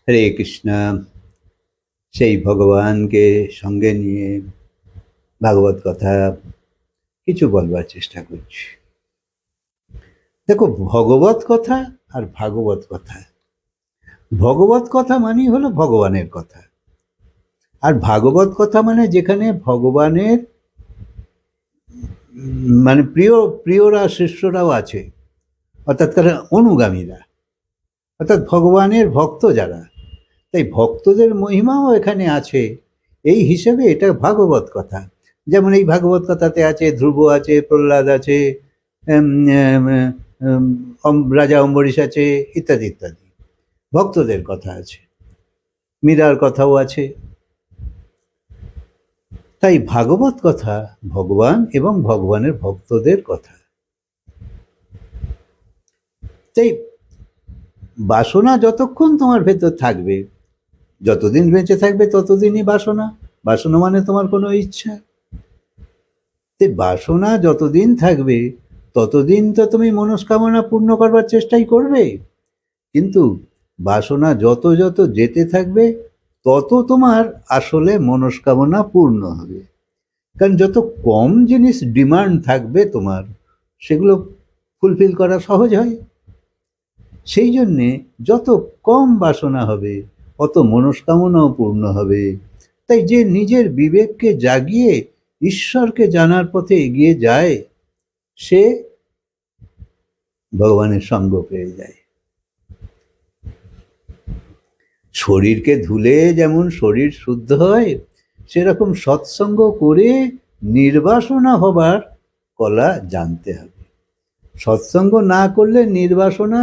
হরে কৃষ্ণ। সেই ভগবানকে সঙ্গে নিয়ে ভাগবত কথা কিছু বলবার চেষ্টা করছি। দেখো, ভগবত কথা আর ভাগবত কথা, ভগবত কথা মানে হলো ভগবানের কথা, আর ভাগবত কথা মানে যেখানে ভগবানের মানে প্রিয়রা শিষ্যরাও আছে, অর্থাৎ তারা অনুগামীরা, অর্থাৎ ভগবানের ভক্ত যারা, তাই ভক্তদের মহিমাও এখানে আছে। এই হিসেবে এটা ভাগবত কথা। যেমন এই ভাগবত কথাতে আছে ধ্রুব আছে, প্রহ্লাদ আছে, রাজা অম্বরীশ আছে, ইত্যাদি ইত্যাদি ভক্তদের কথা আছে, মীরার কথাও আছে। তাই ভাগবত কথা ভগবান এবং ভগবানের ভক্তদের কথা। তাই বাসনা যতক্ষণ তোমার ভেতর থাকবে, যতদিন বেঁচে থাকবে ততদিনই বাসনা। বাসনা মানে তোমার কোনো ইচ্ছা। তাই বাসনা যতদিন থাকবে ততদিন তো তুমি মনস্কামনা পূর্ণ করবার চেষ্টাই করবে, কিন্তু বাসনা যত যত যেতে থাকবে তত তোমার আসলে মনস্কামনা পূর্ণ হবে। কারণ যত কম জিনিস ডিমান্ড থাকবে তোমার, সেগুলো ফুলফিল করা সহজ হয়। সেই জন্যে যত কম বাসনা হবে অত মনস্কামনাও পূর্ণ হবে। তাই যে নিজের বিবেককে জাগিয়ে ঈশ্বরকে জানার পথে এগিয়ে যায়, সে ভগবানের সঙ্গ পেয়ে যায়। শরীরকে ধুলে যেমন শরীর শুদ্ধ হয়, সেরকম সৎসঙ্গ করে নির্বাসনা হবার কলা জানতে হবে। সৎসঙ্গ না করলে নির্বাসনা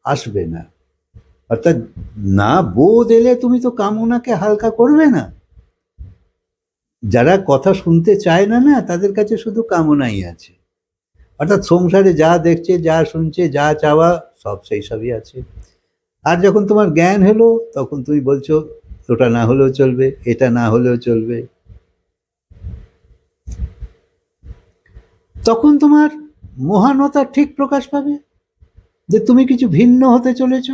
আসবে না। অর্থাৎ না বোধ এলে তুমি তো কামনাকে হালকা করবে না। যারা কথা শুনতে চায় না, তাদের কাছে শুধু কামনাই আছে। অর্থাৎ সংসারে যা দেখছে, যা শুনছে, যা চাওয়া সব সেই সবই আছে। আর যখন তোমার জ্ঞান হলো তখন তুমি বলছো ওটা না হলেও চলবে, এটা না হলেও চলবে। তখন তোমার মহানতা ঠিক প্রকাশ পাবে যে তুমি কিছু ভিন্ন হতে চলেছ।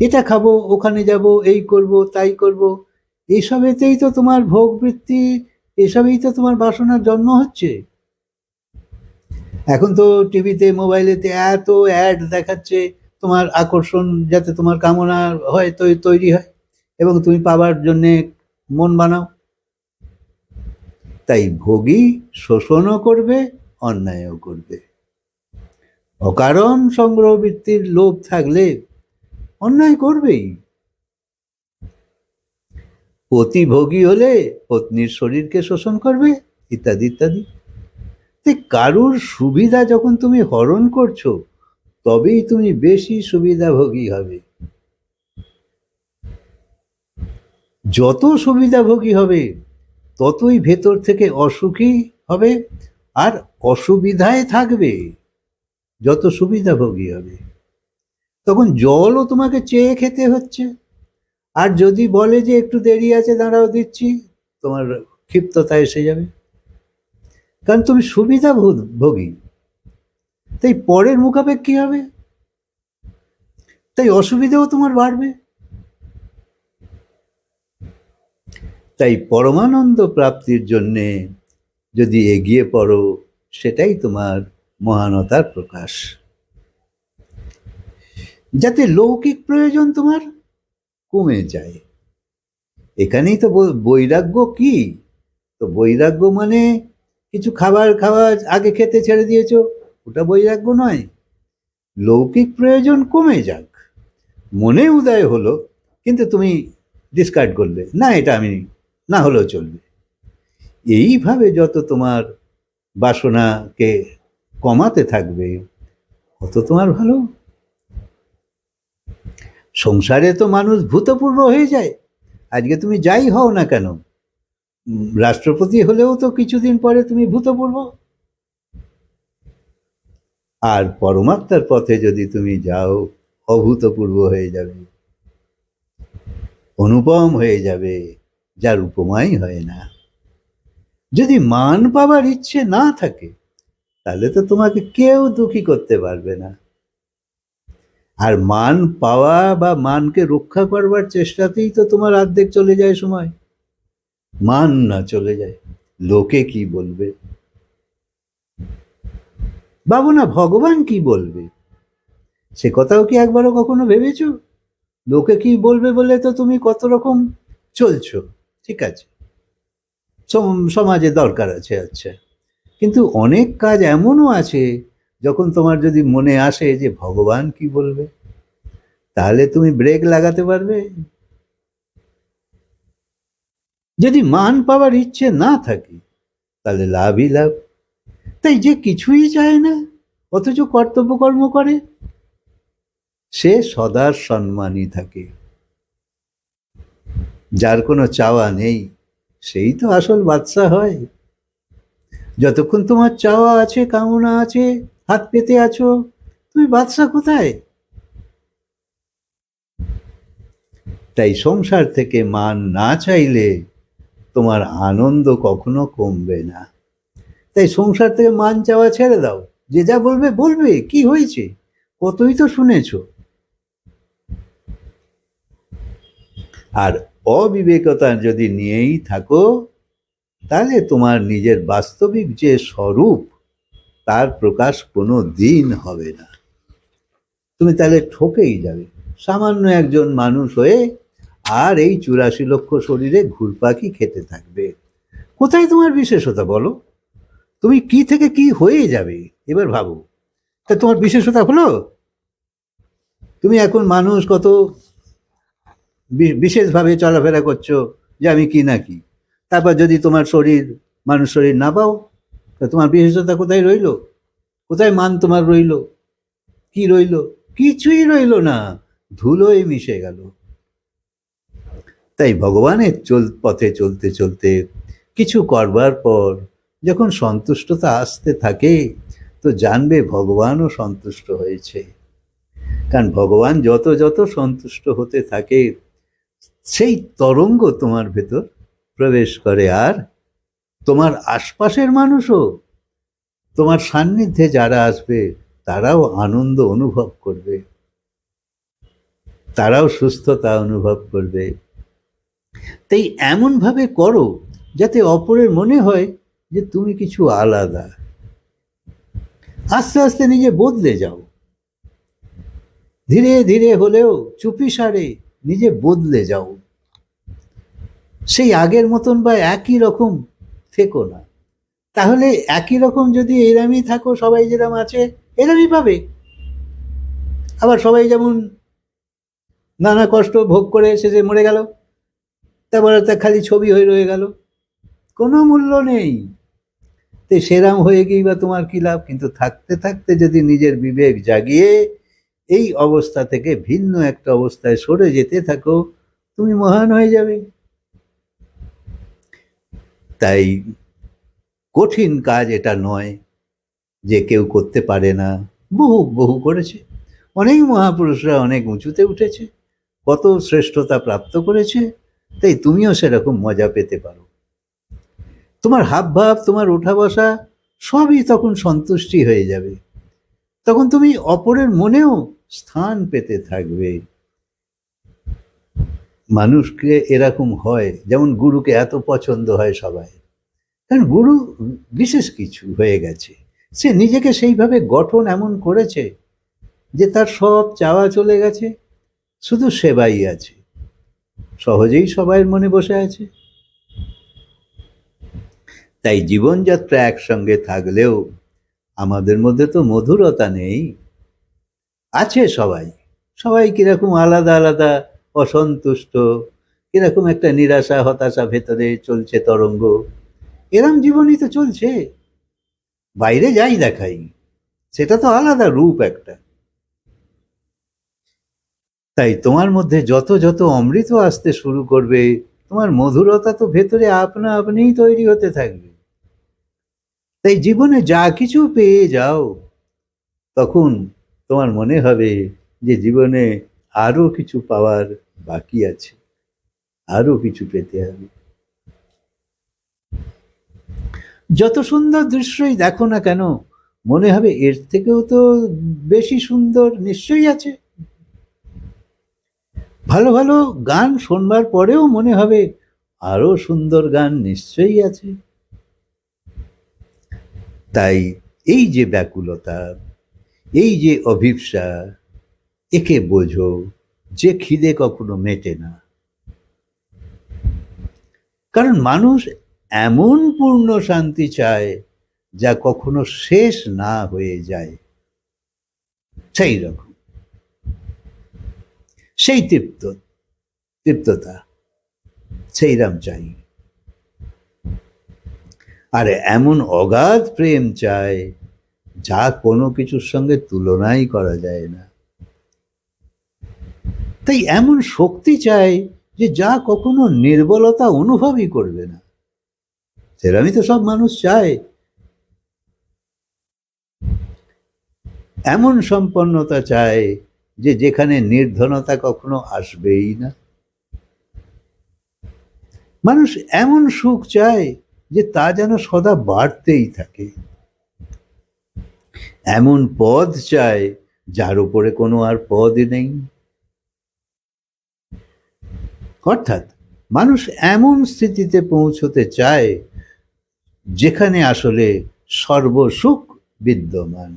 এটা খাবো, ওখানে যাব, এই করব, তাই করব, এসবেতেই তো তোমার ভোগ বৃত্তি, এসবেই তো তোমার বাসনার জন্ম হচ্ছে। এখন তো টিভিতে মোবাইলেতে এত অ্যাড দেখাচ্ছে তোমার আকর্ষণ, যাতে তোমার কামনা হয় তৈরি হয় এবং তুমি পাবার জন্যে মন বানাও। তাই ভোগী শোষণও করবে, অন্যায়ও করবে। অকারণ সংগ্রহ বৃত্তির লোভ থাকলে অন্যায় করবেই। পতিভোগী হলে পত্নীর শরীরকে শোষণ করবে, ইত্যাদি ইত্যাদি। কারুর সুবিধা যখন তুমি হরণ করছো, তবেই তুমি বেশি সুবিধাভোগী হবে। যত সুবিধাভোগী হবে ততই ভেতর থেকে অসুখী হবে আর অসুবিধায় থাকবে। যত সুবিধাভোগী হবে তখন জলও তোমাকে চেয়ে খেতে হচ্ছে। আর যদি বলে যে একটু দেরি আছে, দাঁড়াও দিচ্ছি, তোমার ক্ষিপ্ততা এসে যাবে, কারণ তুমি সুবিধাভোগী। তাই পরের মুখাপেক্ষী হবে, তাই অসুবিধাও তোমার বাড়বে। তাই পরমানন্দ প্রাপ্তির জন্যে যদি এগিয়ে পড়ো, সেটাই তোমার মহানতার প্রকাশ। যাতে লৌকিক প্রয়োজন তোমার কমে যায়। এখানেই তো বৈরাগ্য কি? তো বৈরাগ্য মানে কিছু খাবার আগে খেতে ছেড়ে দিয়েছো, ওটা বৈরাগ্য নয়। লৌকিক প্রয়োজন কমে যাক, মনে উদয় হলো, কিন্তু তুমি ডিসকার্ড করলে না, এটা আমি না হলেও চলবে। এইভাবে যত তোমার বাসনাকে কমাতে থাকবে অত তোমার ভালো। সংসারে তো মানুষ ভূতপূর্ব হয়ে যায়। আজকে তুমি যাই হও না কেন, রাষ্ট্রপতি হলেও তো কিছুদিন পরে তুমি ভূতপূর্ব। আর পরমাত্মার পথে যদি তুমি যাও, অভূতপূর্ব হয়ে যাবে, অনুপম হয়ে যাবে, যার উপমাই হয় না। যদি মান পাবার ইচ্ছে না থাকে, তাহলে তো তোমাকে কেউ দুঃখী করতে পারবে না। আর মান পাওয়া বা মানকে রক্ষা করবার চেষ্টাতেই তো তোমার অর্ধেক চলে যায় সময়। মান না চলে যায়, লোকে কি বলবে, ভাবো না ভগবান কি বলবে, সে কথাও কি একবারও কখনো ভেবেছো? লোকে কি বলবে বলে তো তুমি কত রকম চলছো, ঠিক আছে, সমাজে দরকার আছে, আচ্ছা, কিন্তু অনেক কাজ এমনও আছে যখন তোমার যদি মনে আসে যে ভগবান কি বলবে, তাহলে তুমি ব্রেক লাগাতে পারবে? যদি মান পাওয়ার ইচ্ছে না থাকে তাহলে লাভই লাভ। তাই যে কিছুই চায় না অথচ কর্তব্য কর্ম করে, সে সদার সম্মানই থাকে। যার কোনো চাওয়া নেই সেই তো আসল বাদশা হয়। যতক্ষণ তোমার চাওয়া আছে, কামনা আছে, হাত পেতে আছো, তুমি বাদশা কোথায়? তাই সংসার থেকে মান না চাইলে তোমার আনন্দ কখনো কমবে না। তাই সংসার থেকে মান চাওয়া ছেড়ে দাও, যে যা বলবে বলবে, কি হয়েছে, কতই তো শুনেছো। আর অবিবেকতা যদি নিয়েই থাকো তাহলে তোমার নিজের বাস্তবিক যে স্বরূপ তার প্রকাশ কোনো দিন হবে না। তুমি তাহলে ঠকেই যাবে, সামান্য একজন মানুষ হয়ে আর এই 84 লক্ষ শরীরে ঘুরপাকি খেতে থাকবে। কোথায় তোমার বিশেষতা বলো? তুমি কি থেকে কি হয়ে যাবে এবার ভাবো। তা তোমার বিশেষতা হলো তুমি এখন মানুষ কত বিশেষভাবে চলাফেরা করছো যে আমি কি না কি, তারপর যদি তোমার শরীর মানুষ শরীর না পাও, তা তোমার বিশেষতা কোথায় রইল? কোথায় মান তোমার রইল? কি রইল? কিছুই রইল না, ধুলোয় মিশে গেল। তাই ভগবানের পথে চলতে চলতে কিছু করবার পর যখন সন্তুষ্টতা আসতে থাকে তো জানবে ভগবানও সন্তুষ্ট হয়েছে। কারণ ভগবান যত যত সন্তুষ্ট হতে থাকে সেই তরঙ্গ তোমার ভেতর প্রবেশ করে, আর তোমার আশপাশের মানুষও, তোমার সান্নিধ্যে যারা আসবে তারাও আনন্দ অনুভব করবে, তারাও সুস্থতা অনুভব করবে। তাই এমনভাবে করো যাতে অপরের মনে হয় যে তুমি কিছু আলাদা। আস্তে আস্তে নিজে বদলে যাও, ধীরে ধীরে হলেও চুপিসারে নিজে বদলে যাও। সেই আগের মতন বা একই রকম থেকো না। তাহলে একই রকম যদি এরামই থাকো, সবাই যেরকম আছে এরামই পাবে। আবার সবাই যেমন নানা কষ্ট ভোগ করে শেষে মরে গেল, তারপরে তা খালি ছবি হয়ে রয়ে গেল, কোনো মূল্য নেই। তো সেরাম হয়ে গিয়ে বা তোমার কি লাভ? কিন্তু থাকতে থাকতে যদি নিজের বিবেক জাগিয়ে এই অবস্থা থেকে ভিন্ন একটা অবস্থায় সরে যেতে থাকো, তুমি মহান হয়ে যাবে। তাই কঠিন কাজ এটা নয় যে কেউ করতে পারে না, বহু বহু করেছে, অনেক মহাপুরুষরা অনেক উঁচুতে উঠেছে, কত শ্রেষ্ঠতা প্রাপ্ত করেছে। তাই তুমিও সেরকম মজা পেতে পারো। তোমার হাব ভাব, তোমার ওঠা বসা সবই তখন সন্তুষ্টি হয়ে যাবে। তখন তুমি অপরের মনেও স্থান পেতে থাকবে। মানুষকে এরকম হয়, যেমন গুরুকে এত পছন্দ হয় সবাই, কারণ গুরু বিশেষ কিছু হয়ে গেছে, সে নিজেকে সেইভাবে গঠন এমন করেছে যে তার সব চাওয়া চলে গেছে, শুধু সেবাই আছে, সহজেই সবাইয়ের মনে বসে আছে। তাই জীবনযাত্রা একসঙ্গে থাকলেও আমাদের মধ্যে তো মধুরতা নেই। আছে সবাই, সবাই কিরকম আলাদা আলাদা, অসন্তুষ্ট, কিরকম একটা নিরাশা হতাশা ভেতরে চলছে তরঙ্গ। এরম জীবনই তো চলছে, বাইরে যাই দেখাই সেটা তো আলাদা রূপ একটা। তাই তোমার মধ্যে যত যত অমৃত আসতে শুরু করবে, তোমার মধুরতা তো ভেতরে আপনা আপনিই তৈরি হতে থাকবে। তাই জীবনে যা কিছু পেয়ে যাও, তখন তোমার মনে হবে যে জীবনে আরো কিছু পাওয়ার বাকি আছে, আরো কিছু পেতে হবে। যত সুন্দর দৃশ্যই দেখো না কেন, মনে হবে এর থেকেও তো বেশি সুন্দর নিশ্চয়ই আছে। ভালো ভালো গান শোনবার পরেও মনে হবে আরো সুন্দর গান নিশ্চয়ই আছে। তাই এই যে ব্যাকুলতা, এই যে অভিপ্সা, একে বোঝো যে খিদে কখনো মেটে না। কারণ মানুষ এমন পূর্ণ শান্তি চায় যা কখনো শেষ না হয়ে যায়। সেই রকম, সেই তৃপ্ততা সেইরাম চাই। আর এমন অগাধ প্রেম চায় যা কোনো কিছুর সঙ্গে তুলনাই করা যায় না। তাই এমন শক্তি চাই যে যা কখনো নির্বলতা অনুভবই করবে না। সেরকমই তো সব মানুষ চায়। এমন সম্পন্নতা চায় যে যেখানে নির্ধনতা কখনো আসবেই না। মানুষ এমন সুখ চায় যে তা যেন সদা বাড়তেই থাকে। এমন পদ চায় যার উপরে কোনো আর পদই নেই। অর্থাৎ মানুষ এমন স্থিতিতে পৌঁছতে চায় যেখানে আসলে সর্বসুখ বিদ্যমান।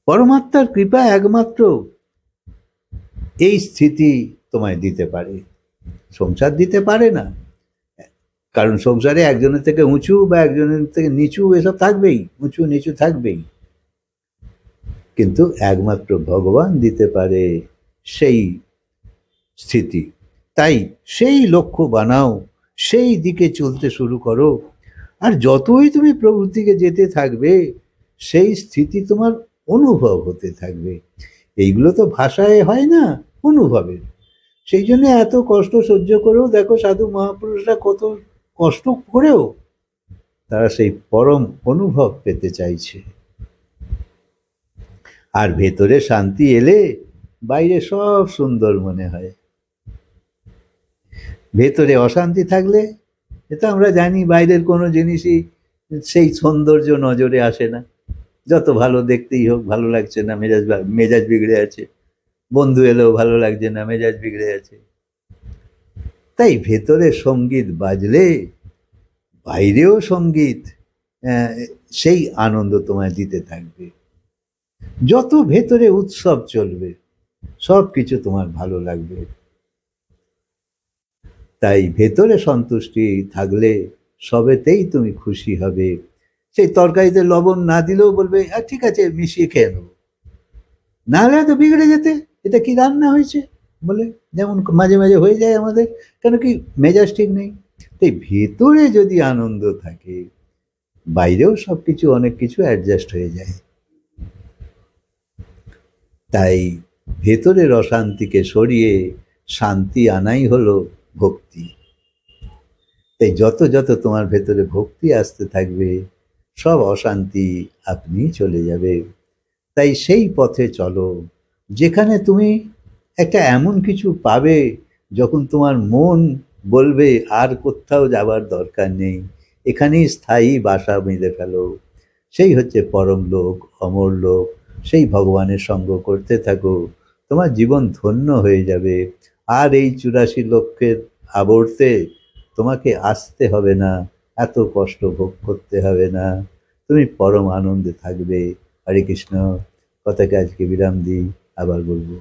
পরমাত্মার কৃপা একমাত্র এই স্থিতি তোমায় দিতে পারে, সংসার দিতে পারে না। কারণ সংসারে একজনের থেকে উঁচু বা একজনের থেকে নিচু এসব থাকবেই, উঁচু নিচু থাকবেই। কিন্তু একমাত্র ভগবান দিতে পারে সেই স্থিতি। তাই সেই লক্ষ্য বানাও, সেই দিকে চলতে শুরু করো। আর যতই তুমি প্রভুর দিকে যেতে থাকবে সেই স্থিতি তোমার অনুভব হতে থাকবে। এইগুলো তো ভাষায় হয় না, অনুভবের। সেই জন্য এত কষ্ট সহ্য করেও দেখো সাধু মহাপুরুষরা কত কষ্ট করেও তারা সেই পরম অনুভব পেতে চাইছে। আর ভেতরে শান্তি এলে বাইরে সব সুন্দর মনে হয়। ভেতরে অশান্তি থাকলে এটা আমরা জানি, বাইরের কোনো জিনিসই সেই সৌন্দর্য নজরে আসে না। যত ভালো দেখতেই হোক ভালো লাগছে না, মেজাজ বিগড়ে আছে। বন্ধু এলেও ভালো লাগছে না, মেজাজ বিগড়ে আছে। তাই ভেতরে সঙ্গীত বাজলে বাইরেও সঙ্গীত সেই আনন্দ তোমায় দিতে থাকবে। যত ভেতরে উৎসব চলবে সব কিছু তোমার ভালো লাগবে। তাই ভেতরে সন্তুষ্টি থাকলে সবেতেই তুমি খুশি হবে। সেই তরকারিতে লবণ না দিলেও বলবে ঠিক আছে মিশিয়ে খেয়ে নেবো, না হলে তো বিগড়ে যেতে, এটা কি রান্না হয়েছে বলে, যেমন মাঝে মাঝে হয়ে যায় আমাদের। কেন কি মেজাজ ঠিক নেই। তাই ভেতরে যদি আনন্দ থাকে বাইরেও সব কিছু অনেক কিছু অ্যাডজাস্ট হয়ে যায়। তাই ভেতরের অশান্তিকে সরিয়ে শান্তি আনাই হলো ভক্তি। তাই যত যত তোমার ভেতরে ভক্তি আসতে থাকবে সব অশান্তি আপনি চলে যাবে। তাই সেই পথে চলো যেখানে তুমি একটা এমন কিছু পাবে যখন তোমার মন বলবে আর কোথাও যাবার দরকার নেই, এখানেই স্থায়ী বাসা বেঁধে ফেলো। সেই হচ্ছে পরম লোক, অমর লোক। সেই ভগবানের সঙ্গ করতে থাকো, তোমার জীবন ধন্য হয়ে যাবে। আর এই 84 লক্ষের আবর্তে তোমাকে আসতে হবে না, এত কষ্ট ভোগ করতে হবে না, তুমি পরম আনন্দে থাকবে। হরে কৃষ্ণ। কথাকে আজকে বিরাম দিই, আবার বলবো।